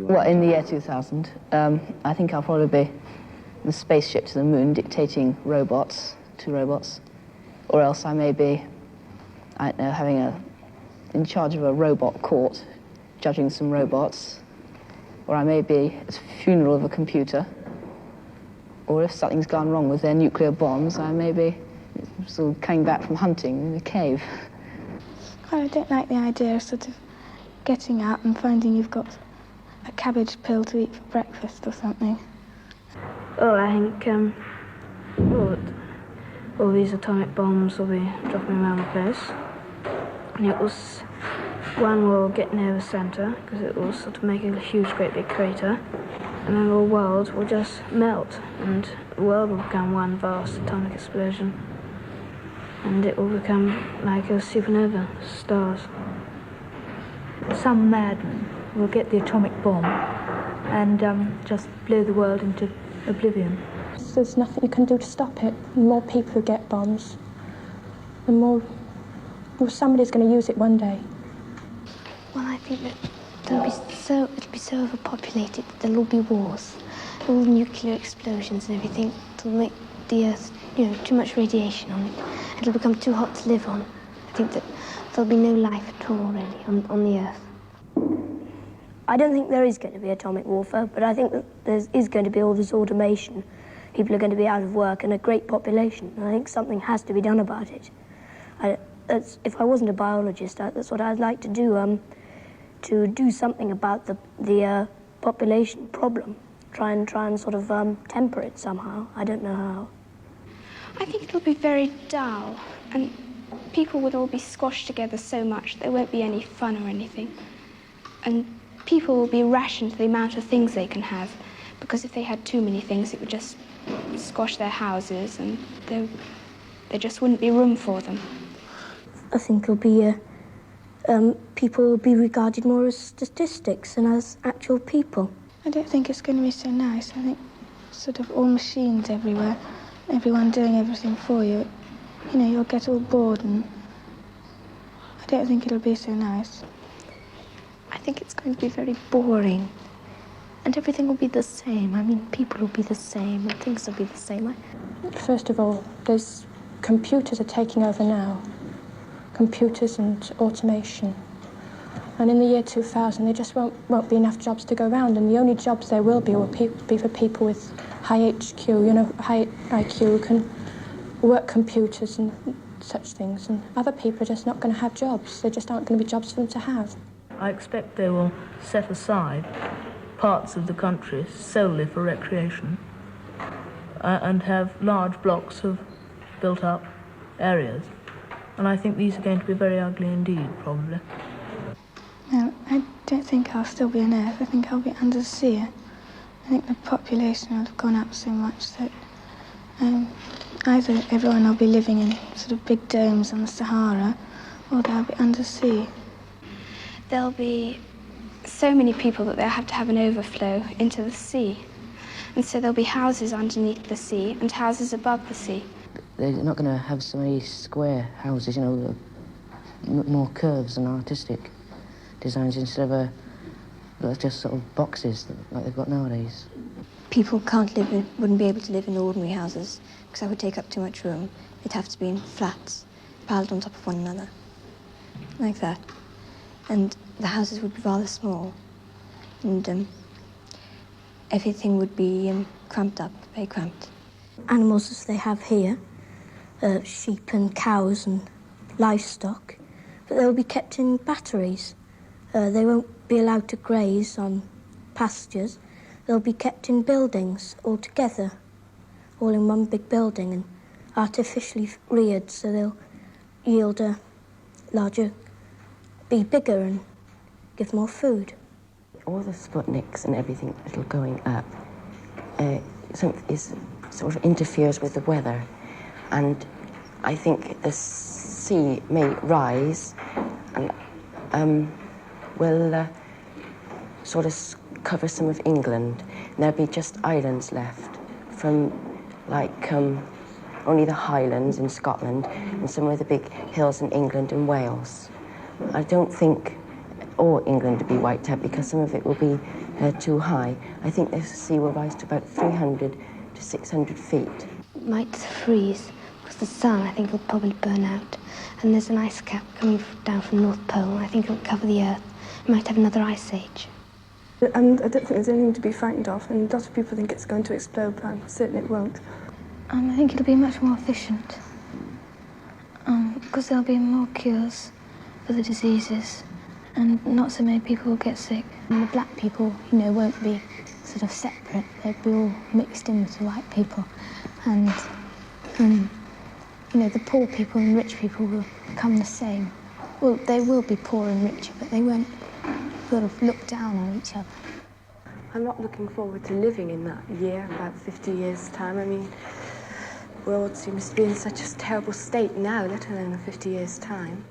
Well, in the year 2000, I think I'll probably be the spaceship to the moon dictating robots to robots. Or else I may be, I don't know, in charge of a robot court, judging some robots. Or I may be at the funeral of a computer. Or if something's gone wrong with their nuclear bombs, I may be sort of coming back from hunting in a cave. Well, I don't like the idea of sort of getting out and finding you've got a cabbage pill to eat for breakfast or something. Well, I think all these atomic bombs will be dropping around the place. And one will get near the centre, because it will sort of make a huge, great big crater, and then the world will just melt, and the world will become one vast atomic explosion. And it will become like a supernova, stars. Some madman will get the atomic bomb and just blow the world into oblivion. There's nothing you can do to stop it. The more people who get bombs, the more somebody's going to use it one day. Well, I think that it'll be so overpopulated that there'll all be wars, all nuclear explosions and everything. It'll make the Earth, too much radiation on it. It'll become too hot to live on. I think that there'll be no life at all, really, on the Earth. I don't think there is going to be atomic warfare, but I think that there is going to be all this automation. People are going to be out of work and a great population. And I think something has to be done about it. If I wasn't a biologist, that's what I'd like to do something about the population problem. Try and sort of temper it somehow. I don't know how. I think it'll be very dull, and people would all be squashed together so much there won't be any fun or anything. And people will be rationed to the amount of things they can have, because if they had too many things, it would just squash their houses, and there just wouldn't be room for them. I think it'll be people will be regarded more as statistics than as actual people. I don't think it's going to be so nice. I think sort of all machines everywhere, everyone doing everything for you. You'll get all bored, and I don't think it'll be so nice. I think it's going to be very boring, and everything will be the same. I mean, people will be the same, and things will be the same. First of all, computers are taking over now. Computers and automation. And in the year 2000, there just won't be enough jobs to go around, and the only jobs there will be for people with high HQ, high IQ, who can work computers and such things. And other people are just not going to have jobs. There just aren't going to be jobs for them to have. I expect they will set aside parts of the country solely for recreation and have large blocks of built-up areas. And I think these are going to be very ugly indeed, probably. No, I don't think I'll still be on Earth. I think I'll be under the sea. I think the population will have gone up so much that either everyone will be living in sort of big domes on the Sahara, or they'll be under the sea. There'll be so many people that they'll have to have an overflow into the sea. And so there'll be houses underneath the sea and houses above the sea. They're not going to have so many square houses, more curves and artistic designs instead of just sort of boxes like they've got nowadays. People wouldn't be able to live in ordinary houses because that would take up too much room. They'd have to be in flats, piled on top of one another, like that. And the houses would be rather small, and everything would be cramped up, very cramped. Animals as they have here, sheep and cows and livestock, but they'll be kept in batteries. They won't be allowed to graze on pastures. They'll be kept in buildings all together, all in one big building, and artificially reared, so they'll yield a larger, be bigger and give more food. All the Sputniks and everything that are going up sort of interferes with the weather, and I think the sea may rise and will sort of cover some of England. And there'll be just islands left from only the Highlands in Scotland and some of the big hills in England and Wales. I don't think or England to be wiped out because some of it will be too high. I think the sea will rise to about 300 to 600 feet. It might freeze because the sun, I think, will probably burn out. And there's an ice cap coming down from North Pole. I think it'll cover the Earth. It might have another ice age. And I don't think there's anything to be frightened of, and lots of people think it's going to explode, but I'm certain it won't. I think it'll be much more efficient, because there'll be more cures for the diseases, and not so many people will get sick. And the black people, you know, won't be sort of separate. They'll be all mixed in with the white people, and you know, the poor people and rich people will become the same. Well, they will be poor and richer, but they won't sort of look down on each other. I'm not looking forward to living in that year, about 50 years' time. I mean, the world seems to be in such a terrible state now, let alone in 50 years' time.